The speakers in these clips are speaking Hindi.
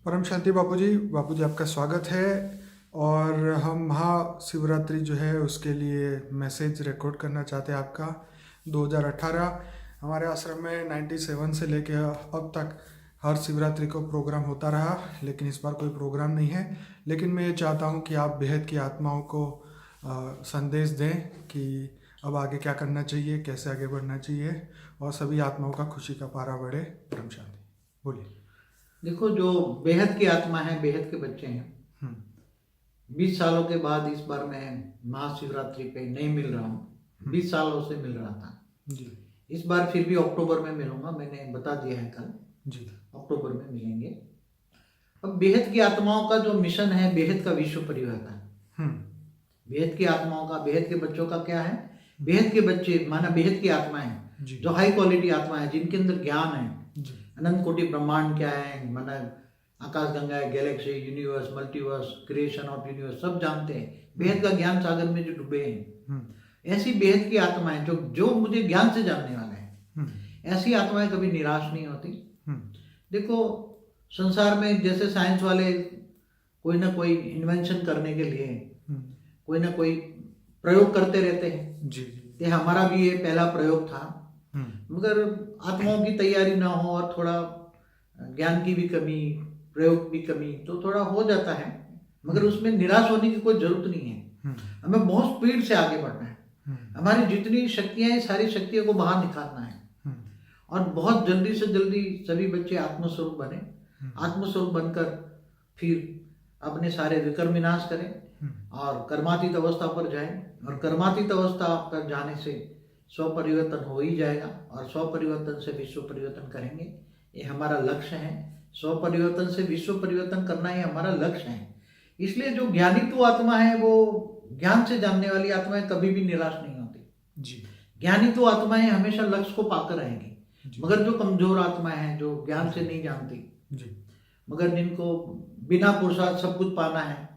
परम शांति बापू जी आपका स्वागत है। और हम महाशिवरात्रि जो है उसके लिए मैसेज रिकॉर्ड करना चाहते हैं आपका। 2018 हमारे आश्रम में 97 से लेके अब तक हर शिवरात्रि को प्रोग्राम होता रहा, लेकिन इस बार कोई प्रोग्राम नहीं है। लेकिन मैं ये चाहता हूँ कि आप बेहद की आत्माओं को संदेश दें कि अब आगे क्या करना चाहिए, कैसे आगे बढ़ना चाहिए, और सभी आत्माओं का खुशी का पारा बढ़े। परम शांति बोलिए। देखो, जो बेहद की आत्मा है, बेहद के बच्चे हैं। 20 सालों के बाद इस बार मैं महाशिवरात्रि पे नहीं मिल रहा हूँ। 20 सालों से मिल रहा था जी। इस बार फिर भी अक्टूबर में मिलूंगा। मैंने बता दिया है कल, जी। अक्टूबर में मिलेंगे। अब बेहद की आत्माओं का जो मिशन है, बेहद का विश्व परिवर्तन। बेहद की आत्माओं का, बेहद के बच्चों का क्या है? बेहद के बच्चे माना बेहद की आत्माएं जो हाई क्वालिटी आत्मा है, जिनके अंदर ज्ञान है। अनंत कोटि ब्रह्मांड क्या है, माना आकाश गंगा है, Galaxy, universe, multiverse, creation of universe, सब जानते हैं। बेहद का ज्ञान सागर में जो डूबे हैं, ऐसी बेहद की आत्माएं जो मुझे ज्ञान से जानने वाले हैं। ऐसी आत्माएं कभी निराश नहीं होती। देखो, संसार में जैसे साइंस वाले कोई ना कोई इन्वेंशन करने के लिए कोई ना कोई प्रयोग करते रहते हैं। जी। हमारा भी ये पहला प्रयोग था, मगर आत्माओं की तैयारी ना हो और थोड़ा ज्ञान की भी कमी, प्रयोग की कमी, तो थोड़ा हो जाता है। मगर उसमें निराश होने की कोई जरूरत नहीं है। हमें बहुत स्पीड से आगे बढ़ना है। हमारी जितनी शक्तियां हैं, सारी शक्तियों को बाहर निकालना है और बहुत जल्दी से जल्दी सभी बच्चे आत्मस्वरूप बने। आत्मस्वरूप बनकर फिर अपने सारे विकर्म विनाश करें और कर्मातीत अवस्था पर जाएं। और कर्मातीत अवस्था पर जाने से स्व परिवर्तन हो ही जाएगा और स्व परिवर्तन से विश्व परिवर्तन करेंगे। ये हमारा लक्ष्य है। स्व परिवर्तन से विश्व परिवर्तन करना ही हमारा लक्ष्य है। इसलिए जो ज्ञानी तो आत्मा है, वो ज्ञान से जानने वाली आत्माएं कभी भी निराश नहीं होती। जी। ज्ञानी तो आत्माएं हमेशा लक्ष्य को पाकर रहेंगी। मगर जो कमजोर आत्माएं हैं, जो ज्ञान से नहीं जानती, जी, मगर जिनको बिना पुरुषार्थ सब कुछ पाना है,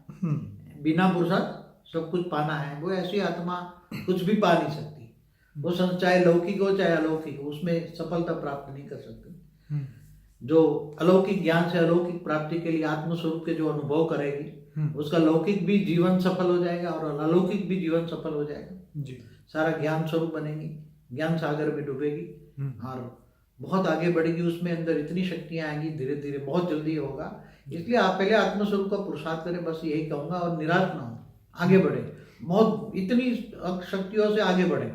बिना पुरुषार्थ सब कुछ पाना है, वो ऐसी आत्मा कुछ भी पा नहीं सकती। वो चाहे लौकिक हो चाहे अलौकिक, उसमें सफलता प्राप्त नहीं कर सकती। जो अलौकिक ज्ञान से अलौकिक प्राप्ति के लिए आत्मस्वरूप के जो अनुभव करेगी, उसका लौकिक भी जीवन सफल हो जाएगा और अलौकिक भी जीवन सफल हो जाएगा। जी। सारा ज्ञान स्वरूप बनेगी, ज्ञान सागर में डूबेगी और बहुत आगे बढ़ेगी। उसमें अंदर इतनी शक्तियां आएंगी, धीरे धीरे बहुत जल्दी होगा। इसलिए आप पहले आत्मस्वरूप का पुरुषार्थ करें, बस यही कहूंगा। और निराश ना हो, आगे बढ़े, बहुत इतनी शक्तियों से आगे बढ़े।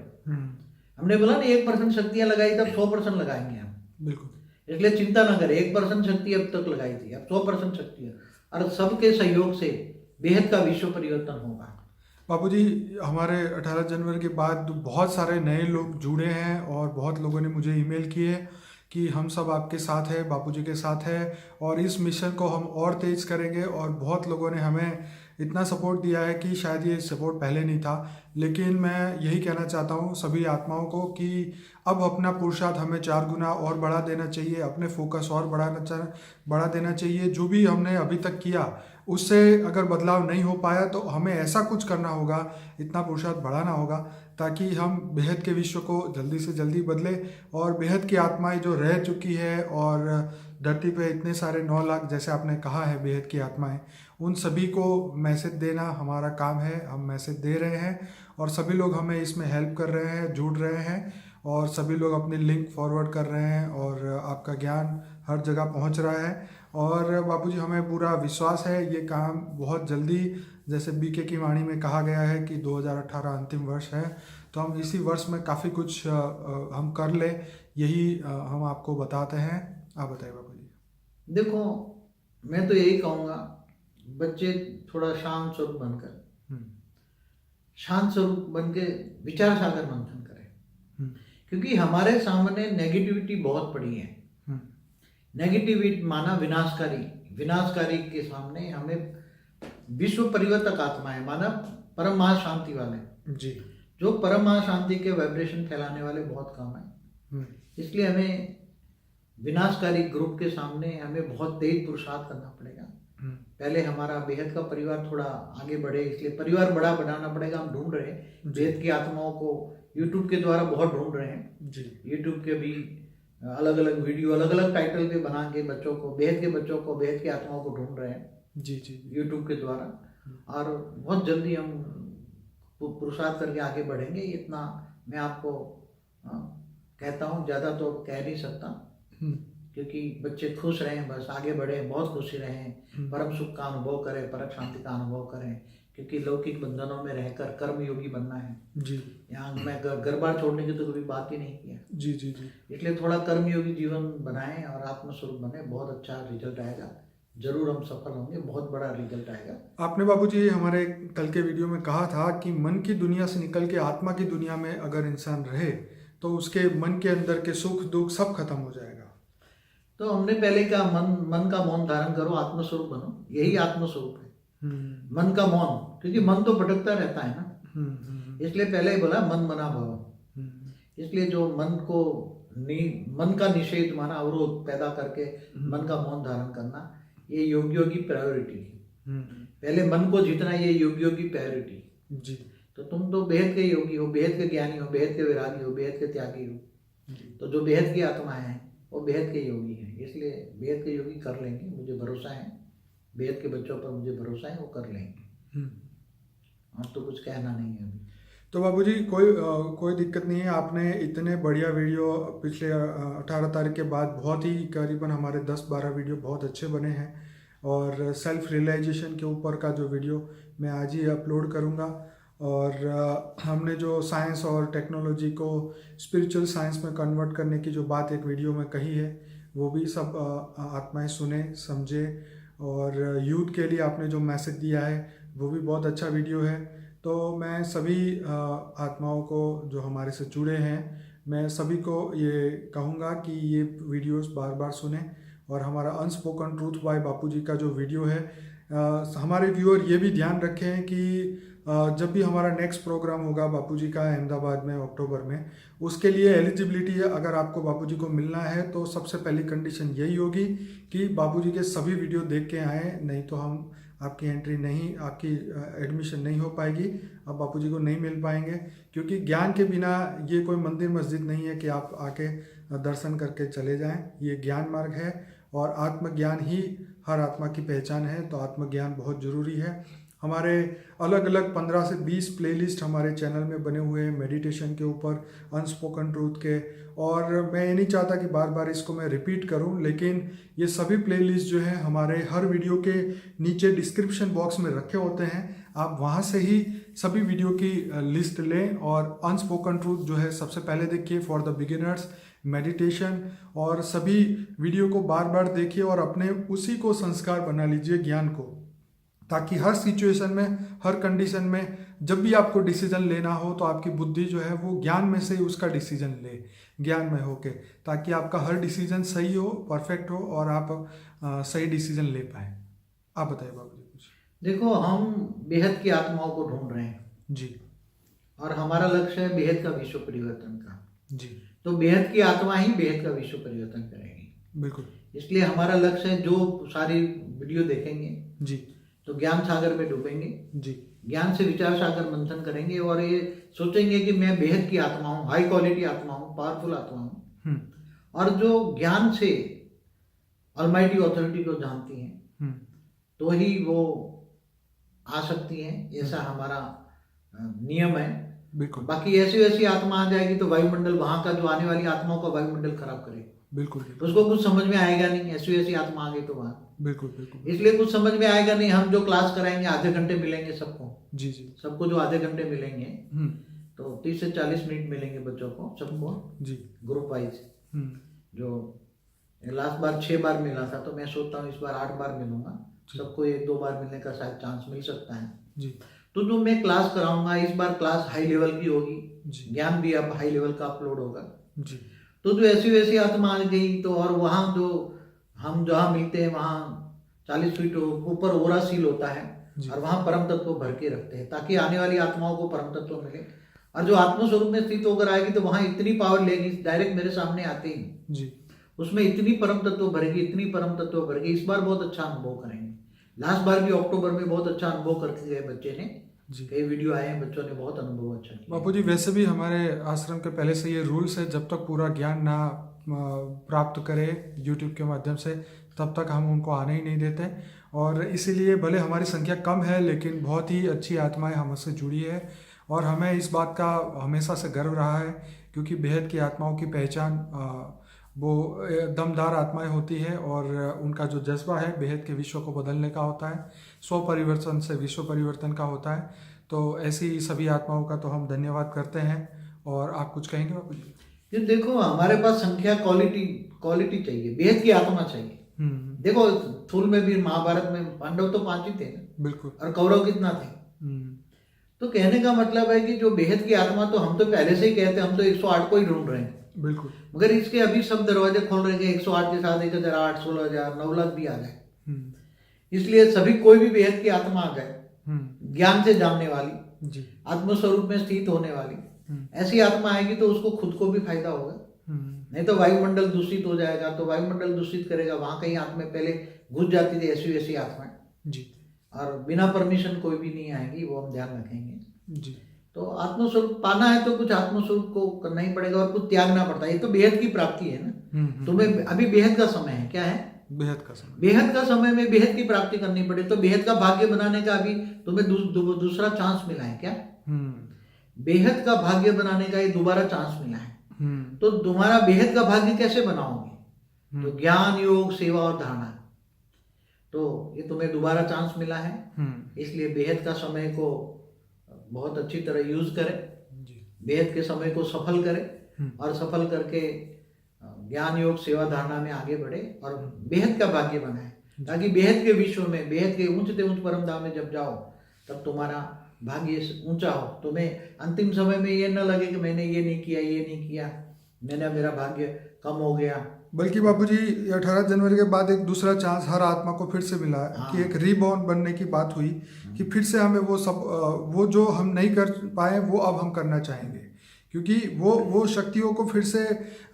हमने बोला ना 1% शक्तियां लगाई, तब 100% लगाएंगे हम। बिल्कुल। इसलिए चिंता ना करें। 1% शक्ति अब तक लगाई थी, अब 100% शक्ति है और सबके सहयोग से बेहद का विश्व परिवर्तन होगा। बापूजी, हमारे 18 जनवरी के बाद बहुत सारे नए लोग जुड़े हैं और बहुत लोगों ने मुझे ईमेल किए कि हम सब आपके साथ हैं, बापूजी के साथ हैं और इस मिशन को हम और तेज़ करेंगे। और बहुत लोगों ने हमें इतना सपोर्ट दिया है कि शायद ये सपोर्ट पहले नहीं था। लेकिन मैं यही कहना चाहता हूँ सभी आत्माओं को कि अब अपना पुरुषार्थ हमें 4 गुना और बढ़ा देना चाहिए, अपने फोकस और बढ़ा देना चाहिए। जो भी हमने अभी तक किया उससे अगर बदलाव नहीं हो पाया तो हमें ऐसा कुछ करना होगा, इतना पुरुषार्थ बढ़ाना होगा ताकि हम बेहद के विश्व को जल्दी से जल्दी बदले। और बेहद की आत्माएं जो रह चुकी है और धरती पे इतने सारे 9 लाख जैसे आपने कहा है बेहद की आत्माएं, उन सभी को मैसेज देना हमारा काम है। हम मैसेज दे रहे हैं और सभी लोग हमें इसमें हेल्प कर रहे हैं, जुड़ रहे हैं और सभी लोग अपनी लिंक फॉरवर्ड कर रहे हैं और आपका ज्ञान हर जगह पहुंच रहा है। और बापूजी, हमें पूरा विश्वास है ये काम बहुत जल्दी, जैसे बीके की वाणी में कहा गया है कि 2018 अंतिम वर्ष है, तो हम इसी वर्ष में काफ़ी कुछ हम कर ले, यही हम आपको बताते हैं। आप बताइए बापूजी। देखो, मैं तो यही कहूँगा, बच्चे थोड़ा शांत स्वरूप बनकर, शांत स्वरूप बन के विचार सागर मंथन करें। क्योंकि हमारे सामने नेगेटिविटी बहुत पड़ी है। नेगेटिविटी माना विनाशकारी, विनाशकारी के सामने हमें विश्व परिवर्तक आत्माएं माना परम महाशांति वाले, जी, जो परम महाशांति के वाइब्रेशन फैलाने वाले बहुत कम है। इसलिए हमें विनाशकारी ग्रुप के सामने हमें बहुत तेज पुरुषार्थ करना पड़ेगा। पहले हमारा बेहद का परिवार थोड़ा आगे बढ़े, इसलिए परिवार बड़ा बनाना पड़ेगा। हम ढूंढ रहे हैं बेहद की आत्माओं को, यूट्यूब के द्वारा बहुत ढूंढ रहे हैं। जी। यूट्यूब के भी अलग अलग वीडियो अलग अलग टाइटल पे बना के बच्चों को, बेहद के बच्चों को, बेहद की आत्माओं को ढूंढ रहे हैं जी जी यूट्यूब के द्वारा। और बहुत जल्दी हम पुरुषार्थ करके आगे बढ़ेंगे, इतना मैं आपको कहता हूँ, ज़्यादा तो कह नहीं सकता, क्योंकि बच्चे खुश रहें, बस आगे बढ़ें, बहुत खुशी रहें, परम सुख का अनुभव करें, परम शांति का अनुभव करें, क्योंकि लौकिक बंधनों में रहकर कर्म योगी बनना है जी। यहाँ मैं घर बार छोड़ने की तो कभी बात ही नहीं किया जी जी जी। इसलिए थोड़ा कर्म योगी जीवन बनाएं और आत्मस्वरूप बने, बहुत अच्छा रिजल्ट आएगा, जरूर हम सफल होंगे, बहुत बड़ा रिजल्ट आएगा। आपने बाबूजी हमारे कल के वीडियो में कहा था कि मन की दुनिया से निकल के आत्मा की दुनिया में अगर इंसान रहे तो उसके मन के अंदर के सुख दुख सब खत्म हो जाएगा। तो हमने पहले कहा मन का मौन धारण करो, आत्मस्वरूप बनो, यही आत्मस्वरूप है। मन का मौन, क्योंकि मन तो भटकता रहता है ना, इसलिए पहले ही बोला मन मना भव। इसलिए जो मन का निषेध माना, अवरोध पैदा करके मन का मौन धारण करना, ये योगियों की प्रायोरिटी है। पहले मन को जीतना, ये योगियों की प्रायोरिटी जी। तो तुम तो बेहद के योगी हो, बेहद के ज्ञानी हो, बेहद के वैरागी हो, बेहद के त्यागी हो, तो जो बेहद की आत्माएं हैं वो बेहद के योगी हैं, इसलिए बेहद के योगी कर लेंगे, मुझे भरोसा है, बेहद के बच्चों पर मुझे भरोसा है, वो कर लेंगे। अब तो कुछ कहना नहीं है अभी। तो बाबूजी कोई दिक्कत नहीं है, आपने इतने बढ़िया वीडियो पिछले 18 तारीख के बाद बहुत ही करीबन हमारे 10-12 वीडियो बहुत अच्छे बने हैं, और सेल्फ रियलाइजेशन के ऊपर का जो वीडियो मैं आज ही अपलोड करूँगा, और हमने जो साइंस और टेक्नोलॉजी को स्पिरिचुअल साइंस में कन्वर्ट करने की जो बात एक वीडियो में कही है, वो भी सब आत्माएं सुने समझे, और यूथ के लिए आपने जो मैसेज दिया है वो भी बहुत अच्छा वीडियो है। तो मैं सभी आत्माओं को जो हमारे से जुड़े हैं, मैं सभी को ये कहूँगा कि ये वीडियोस बार बार सुने, और हमारा अनस्पोकन ट्रूथ बाय बापूजी का जो वीडियो है, हमारे व्यूअर ये भी ध्यान रखें कि जब भी हमारा नेक्स्ट प्रोग्राम होगा बापूजी का अहमदाबाद में अक्टूबर में, उसके लिए एलिजिबिलिटी अगर आपको बापूजी को मिलना है तो सबसे पहली कंडीशन यही होगी कि बापूजी के सभी वीडियो देख के आएँ, नहीं तो हम आपकी एंट्री नहीं, आपकी एडमिशन नहीं हो पाएगी, आप बापूजी को नहीं मिल पाएंगे, क्योंकि ज्ञान के बिना ये कोई मंदिर मस्जिद नहीं है कि आप आके दर्शन करके चले जाएं। ये ज्ञान मार्ग है, और आत्मज्ञान ही हर आत्मा की पहचान है, तो आत्मज्ञान बहुत ज़रूरी है। हमारे अलग अलग 15 से 20 प्लेलिस्ट हमारे चैनल में बने हुए हैं मेडिटेशन के ऊपर, अनस्पोकन ट्रूथ के, और मैं ये नहीं चाहता कि बार बार इसको मैं रिपीट करूं, लेकिन ये सभी प्लेलिस्ट जो है हमारे हर वीडियो के नीचे डिस्क्रिप्शन बॉक्स में रखे होते हैं, आप वहां से ही सभी वीडियो की लिस्ट लें, और अनस्पोकन ट्रूथ जो है सबसे पहले देखिए फॉर द बिगिनर्स, मेडिटेशन, और सभी वीडियो को बार बार देखिए और अपने उसी को संस्कार बना लीजिए ज्ञान को, ताकि हर सिचुएशन में, हर कंडीशन में जब भी आपको डिसीजन लेना हो तो आपकी बुद्धि जो है वो ज्ञान में से ही उसका डिसीजन ले, ज्ञान में होके, ताकि आपका हर डिसीजन सही हो, परफेक्ट हो, और आप सही डिसीजन ले पाए। आप बताइए बाबूजी कुछ। देखो, हम बेहद की आत्माओं को ढूंढ रहे हैं जी, और हमारा लक्ष्य है बेहद का विश्व परिवर्तन का जी। तो बेहद की आत्मा ही बेहद का विश्व परिवर्तन करेगी, बिल्कुल। इसलिए हमारा लक्ष्य है, जो सारी वीडियो देखेंगे जी, तो ज्ञान सागर में डूबेंगे जी, ज्ञान से विचार सागर मंथन करेंगे, और ये सोचेंगे कि मैं बेहद की आत्मा हूँ, हाई क्वालिटी आत्मा हूँ, पावरफुल आत्मा हूँ, और जो ज्ञान से ऑलमाइटी ऑथोरिटी को जानती हैं तो ही वो आ सकती हैं, ऐसा हमारा नियम है। बिल्कुल। बाकी ऐसी वैसी आत्मा आ जाएगी तो वायुमंडल, वहां का जो आने वाली आत्माओं का वायुमंडल खराब करेगा, बिल्कुल। उसको कुछ समझ में आएगा नहीं, ऐसी वैसी आत्मा आ गई तो वहां, बिल्कुल बिल्कुल, इसलिए कुछ समझ में आएगा नहीं। हम जो क्लास कराएंगे आधे घंटे मिलेंगे सबको, जी जी, सबको जो आधे घंटे मिलेंगे, तो 30 से 40 मिनट मिलेंगे बच्चों को, सबको जी, ग्रुप वाइज। जो लास्ट बार 6 बार मिला था, तो मैं सोचता हूँ इस बार 8 बार मिलूंगा, सबको 1-2 बार मिलने का शायद चांस मिल सकता है जी। तो जो मैं क्लास कराऊंगा इस बार क्लास हाई लेवल की होगी, ज्ञान भी अब हाई लेवल का अपलोड होगा जी। तो जो ऐसी वैसी आत्मा आ गई तो, और वहाँ जो हम जहाँ मिलते हैं वहाँ 40 फीट ऊपर ओरा सील होता है, और वहाँ परम तत्व भर के रखते हैं, ताकि आने वाली आत्माओं को परम तत्व मिले, और जो आत्मस्वरूप में स्थित होकर आएगी तो वहाँ इतनी पावर लेगी, डायरेक्ट मेरे सामने आते ही जी, उसमें इतनी परम तत्व भरेगी, इतनी परम तत्व भरेगी। इस बार बहुत अच्छा अनुभव करेंगे। लास्ट बार भी अक्टूबर में बहुत अच्छा अनुभव करके गए बच्चे ने, कई वीडियो आए हैं, बच्चों ने बहुत अनुभव अच्छा किया। बापू जी, वैसे भी हमारे आश्रम के पहले से ये रूल्स है, जब तक पूरा ज्ञान ना प्राप्त करें यूट्यूब के माध्यम से, तब तक हम उनको आने ही नहीं देते। और इसीलिए भले हमारी संख्या कम है, लेकिन बहुत ही अच्छी आत्माएं हमसे जुड़ी है और हमें इस बात का हमेशा से गर्व रहा है, क्योंकि बेहद की आत्माओं की पहचान वो दमदार आत्माएं होती है और उनका जो जज्बा है बेहद के विश्व को बदलने का होता है, स्व परिवर्तन से विश्व परिवर्तन का होता है। तो ऐसी सभी आत्माओं का तो हम धन्यवाद करते हैं। और आप कुछ कहेंगे बाबू जी? ये देखो, हमारे पास संख्या क्वालिटी चाहिए, बेहद की आत्मा चाहिए। देखो, स्थूल में भी महाभारत में पांडव तो 5 ही थे ना, बिल्कुल, और कौरव कितना थे। तो कहने का मतलब है कि जो बेहद की आत्मा, तो हम तो पहले से ही कहते हैं, हम तो 108 को ही ढूंढ रहे हैं। बिल्कुल, मगर इसके अभी सब दरवाजे खोल रहे हैं 108 के साथ 1008, 16,000, 9 लाख भी आ जाए। इसलिए सभी कोई भी बेहद की आत्मा आ जाए, ज्ञान से जानने वाली जी, आत्मस्वरूप में स्थित होने वाली ऐसी आत्मा आएगी तो उसको खुद को भी फायदा होगा। नहीं तो वायुमंडल दूषित हो जाएगा, तो वायुमंडल दूषित करेगा, वहां कहीं आत्मा पहले घुस जाती थी ऐसी वैसी आत्माएं जी, और बिना परमिशन कोई भी नहीं आएगी, वो हम ध्यान रखेंगे। जी, तो आत्मस्वरूप पाना है तो कुछ आत्मस्वरूप को करना ही पड़ेगा और कुछ त्यागना पड़ता है। ये तो बेहद की प्राप्ति है ना। तुम्हें अभी बेहद का समय है, क्या है? बेहद का समय। बेहद का समय में बेहद की प्राप्ति करनी पड़े, तो बेहद का भाग्य बनाने का अभी तुम्हें दूसरा चांस मिला है। क्या बेहद का भाग्य बनाने का ये दोबारा चांस मिला है। तो तुम्हारा बेहद का भाग्य कैसे बनाओगे? तो ज्ञान, योग, सेवा और धारणा, तो ये तुम्हें दोबारा चांस मिला है। इसलिए बेहद का समय को बहुत अच्छी तरह यूज करें, बेहद के समय को सफल करें और सफल करके ज्ञान, योग, सेवा, धारणा में आगे बढ़े और बेहद का भाग्य बनाए, ताकि बेहद के विश्व में, बेहद के ऊंच से ऊंच परम धाम में जब जाओ तब तुम्हारा भाग्य ऊंचा हो। तुम्हें अंतिम समय में ये न लगे कि मैंने ये नहीं किया, मेरा भाग्य कम हो गया। बल्कि बापूजी 18 जनवरी के बाद एक दूसरा चांस हर आत्मा को फिर से मिला है। कि एक रीबॉर्न बनने की बात हुई कि फिर से हमें वो जो हम नहीं कर पाए वो अब हम करना चाहेंगे, क्योंकि वो शक्तियों को फिर से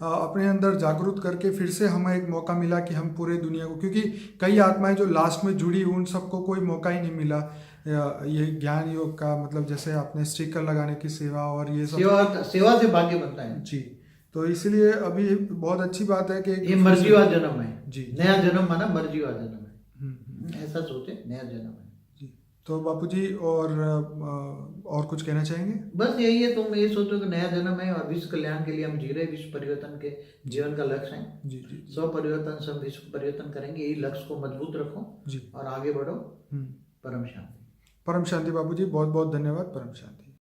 अपने अंदर जागरूक करके फिर से हमें एक मौका मिला कि हम पूरे दुनिया को, क्योंकि कई आत्माएं जो लास्ट में जुड़ी उन सबको कोई मौका ही नहीं मिला ये ज्ञान योग का, मतलब जैसे आपने स्टिकर लगाने की सेवा और ये सब सेवा से भाग्य बनता है जी। तो इसलिए अभी बहुत अच्छी बात है कि ये मर्जीवा जन्म है जी, नया जन्म माना मर्जीवा जन्म है, ऐसा सोचे, नया जन्म है जी। तो बापूजी और कुछ कहना चाहेंगे? बस यही है, तुम ये सोचो कि नया जन्म है और विश्व कल्याण के लिए हम जी रहे, विश्व परिवर्तन के जीवन का लक्ष्य है जी, जी, स्व परिवर्तन, सब विश्व परिवर्तन करेंगे। यही लक्ष्य को मजबूत रखो जी और आगे बढ़ो। परम शांति। परम शांति बापूजी, बहुत बहुत धन्यवाद। परम शांति।